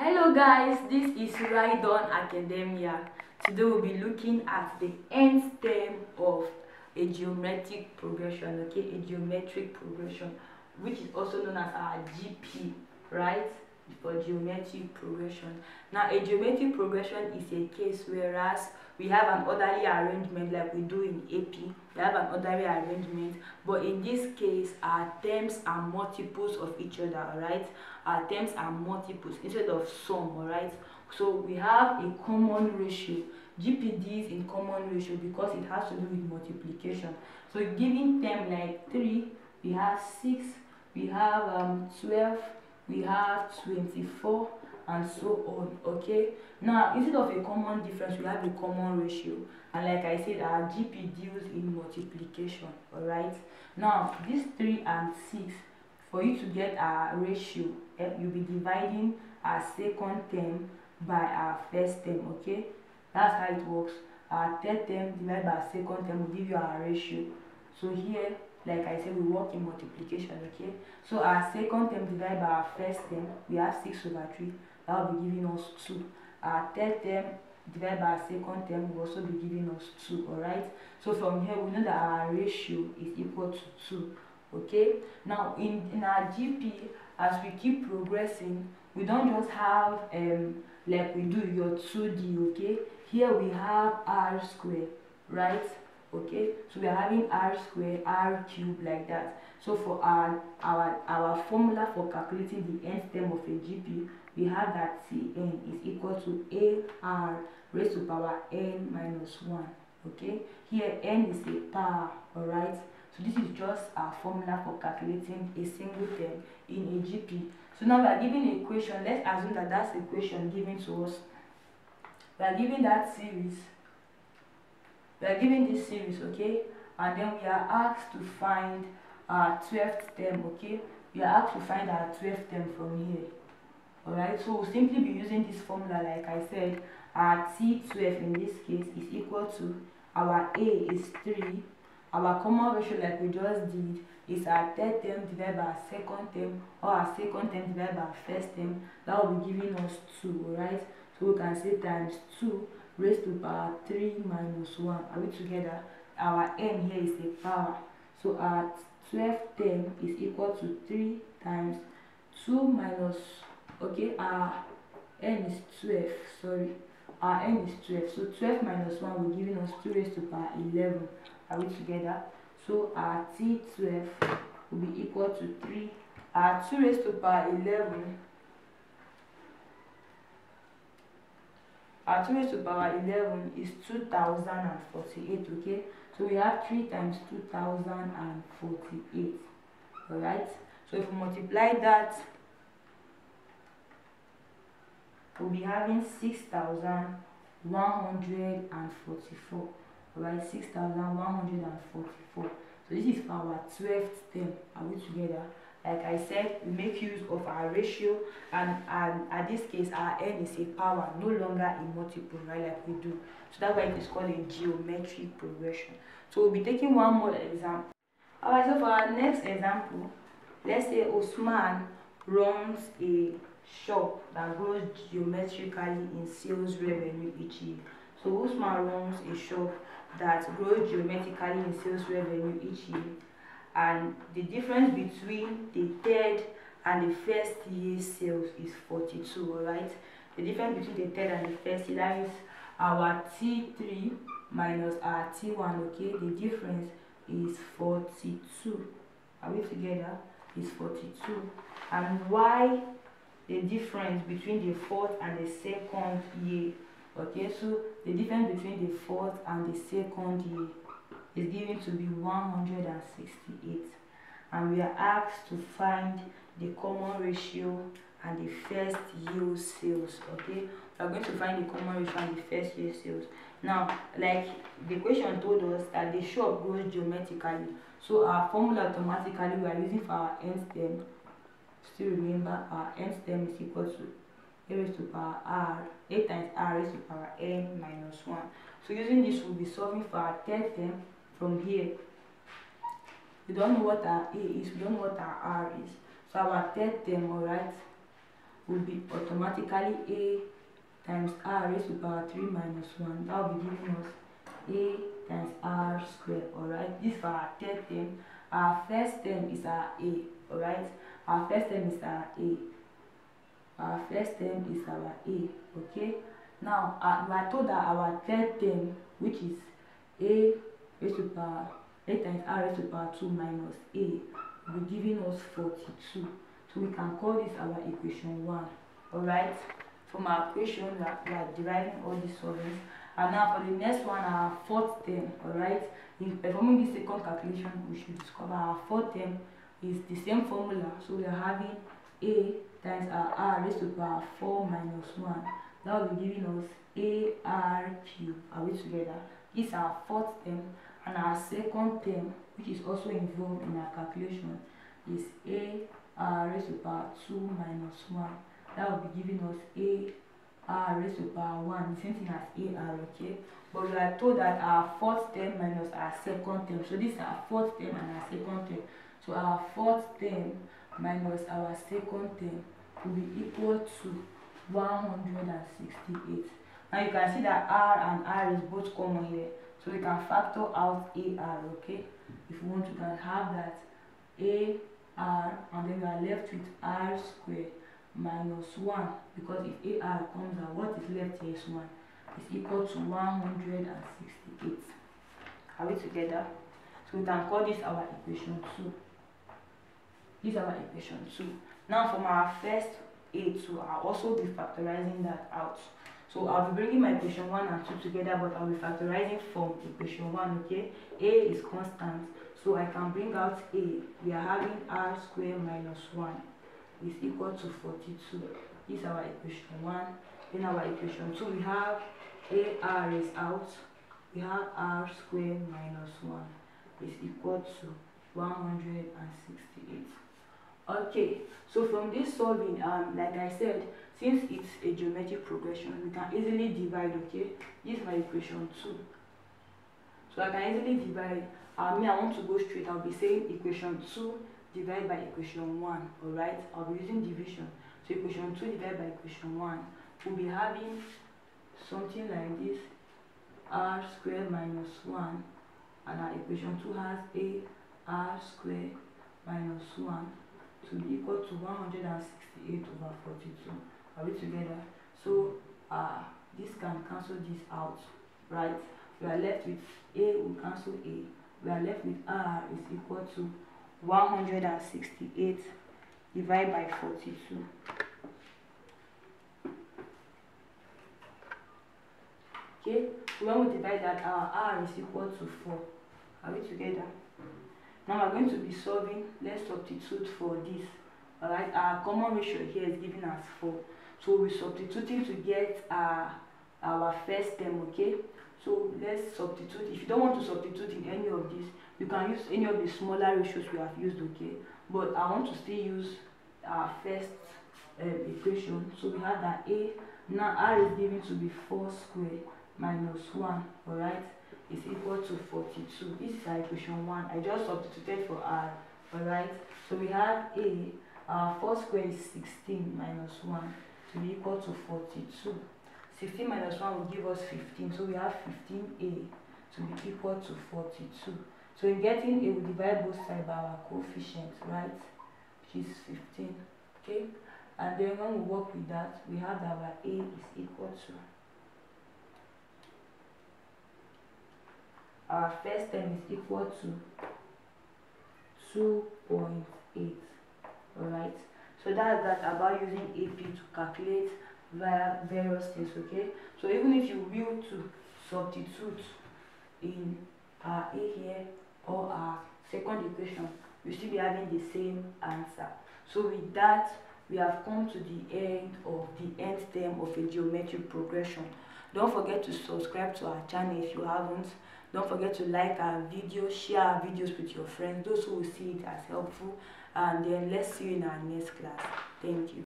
Hello guys, this is Rydon Academia. Today we'll be looking at the nth term of a geometric progression, a geometric progression, which is also known as our GP, right? For geometric progression. Now, a geometric progression is a case whereas we have an orderly arrangement like we do in AP. We have an orderly arrangement, but in this case, our terms are multiples of each other, right? Our terms are multiples instead of sum, alright? So we have a common ratio. GPD is in common ratio because it has to do with multiplication. So given term like 3, we have 6, we have 12, we have 24, and so on. Okay, now instead of a common difference, we have a common ratio, and like I said, our GP deals in multiplication. All right, now these 3 and 6, for you to get our ratio, you'll be dividing our second term by our first term. Okay, that's how it works. Our third term divided by our second term will give you our ratio. So here, like I said, we work in multiplication. Okay, so our second term divided by our first term, we have 6/3. That will be giving us 2. Our third term divided by our second term will also be giving us 2. Alright, so from here we know that our ratio is equal to 2. Okay, now in our GP, as we keep progressing, we don't just have like we do your 2D. Okay, here we have r squared, right? Okay, so we are having r squared, r cubed, like that. So for our formula for calculating the nth term of a GP, we have that Cn is equal to AR raised to power n minus 1. Okay, here n is a power. Alright, so this is just our formula for calculating a single term in a GP. So now we are given an equation. Let's assume that that's the equation given to us. We are given that series. We are given this series, okay, and then we are asked to find our 12th term. Okay, we are asked to find our 12th term from here. Alright, so we'll simply be using this formula. Like I said, our T12 in this case is equal to our A is 3. Our common ratio, like we just did, is our third term divided by our second term, or our second term divided by our first term. That will be giving us 2. Alright, so we can say times 2 raised to power 3 minus 1. Are we together? Our n here is a power, so our 12th term is equal to 3 times 2 minus, okay, our n is 12, sorry, our n is 12, so 12 minus 1 will giving us 2 raised to power 11. Are we together? So our T12 will be equal to 3, our 2 raised to power 11, our 2 raised to power 11 is 2048. Okay, so we have 3 times 2048. Alright, so if we multiply that, we'll be having 6,144. Alright, 6,144. So this is for our 12th term. Are we together? Like I said, we make use of our ratio, and at this case our n is a power, no longer a multiple, right, like we do. So that's why it is called a geometric progression. So we'll be taking one more example. Alright, so for our next example, let's say Osman runs a shop that grows geometrically in sales revenue each year. So Usman runs a shop that grows geometrically in sales revenue each year, and the difference between the third and the first year's sales is 42. Alright, the difference between the third and the first year, that is our T3 minus our T1. Okay, the difference is 42. Are we together? Is 42. And why the difference between the fourth and the second year? Okay, so the difference between the fourth and the second year is given to be 168, and we are asked to find the common ratio and the first year sales. Okay, we are going to find the common ratio and the first year sales. Now, like the question told us that the shop grows geometrically, so our formula automatically we are using for our nth term. Still remember, our nth term is equal to a raised to power r, 8 times r raised to power n minus 1. So using this, we'll be solving for our third term. From here, we don't know what our a is, we don't know what our r is. So our third term, alright, will be automatically a times r raised to the power 3 minus 1. That will be giving us a times r squared. Alright, this for our third term. Our first term is our a. Alright, our first term is our a. Our first term is our a. Okay, now we are told that our third term, which is a raised to the power a times r raised to the power 2 minus a, will be giving us 42. So we can call this our equation 1. Alright, from our equation we are deriving all these solvents. And now for the next one, our fourth term. Alright, in performing this second calculation, we should discover our fourth term is the same formula. So we are having a times our r raised to the power 4 minus 1. That will be giving us ar cubed. Are we together? This is our fourth term. And our second term, which is also involved in our calculation, is ar raised to the power 2 minus 1. That will be giving us ar raised to the power 1, the same thing as ar, okay? But we are told that our fourth term minus our second term. So this is our fourth term and our second term. So our fourth term minus our second term will be equal to 168. Now you can see that r and r is both common here. So we can factor out ar, okay? If we want, we can have that ar, and then we are left with r squared minus 1, because if ar comes out, what is left here is 1. Is equal to 168. Are we together? So we can call this our equation 2. This is our equation 2. Now from our first a2, I'll also be factorizing that out. So I'll be bringing my equation 1 and 2 together, but I'll be factorizing from equation 1, okay? A is constant, so I can bring out a. We are having r squared minus 1 is equal to 42. This is our equation 1. In our equation 2, we have ar is out. We have r squared minus 1 is equal to 168. Okay, so from this solving, like I said, since it's a geometric progression, we can easily divide, okay? This is my equation 2. So I can easily divide. I want to go straight. I'll be saying equation 2 divided by equation 1, alright? I'll be using division. So equation 2 divided by equation 1, we'll be having something like this, r squared minus 1, and our equation 2 has ar squared minus 1 to be equal to 168 over 42. Are we together? So this can cancel this out, right? We are left with a, we cancel a. We are left with r is equal to 168 divided by 42. Okay, so when we divide that, our r is equal to 4. Are we together? Now we're going to be solving. Let's substitute for this. Alright, our common ratio here is giving us 4. So we're substituting to get our first term, okay? So let's substitute. If you don't want to substitute in any of these, you can use any of the smaller ratios we have used, okay? But I want to still use our first equation. So we have that a. Now r is given to be 4 squared minus 1, alright? Is equal to 42. This is our equation 1. I just substituted for r, alright? So we have a, 4 squared is 16 minus 1 to be equal to 42. 16 minus 1 will give us 15. So we have 15a to be equal to 42. So in getting a, we divide both sides by our coefficient, right? Which is 15, okay? And then when we work with that, we have that our a is equal to our first term is equal to 2.8. Alright, so that's that about using AP to calculate via various things, okay? So even if you will to substitute in our a here or our second equation, you still be having the same answer. So with that, we have come to the end of the nth term of a geometric progression. Don't forget to subscribe to our channel if you haven't. Don't forget to like our videos, share our videos with your friends, those who will see it as helpful. And then let's see you in our next class. Thank you.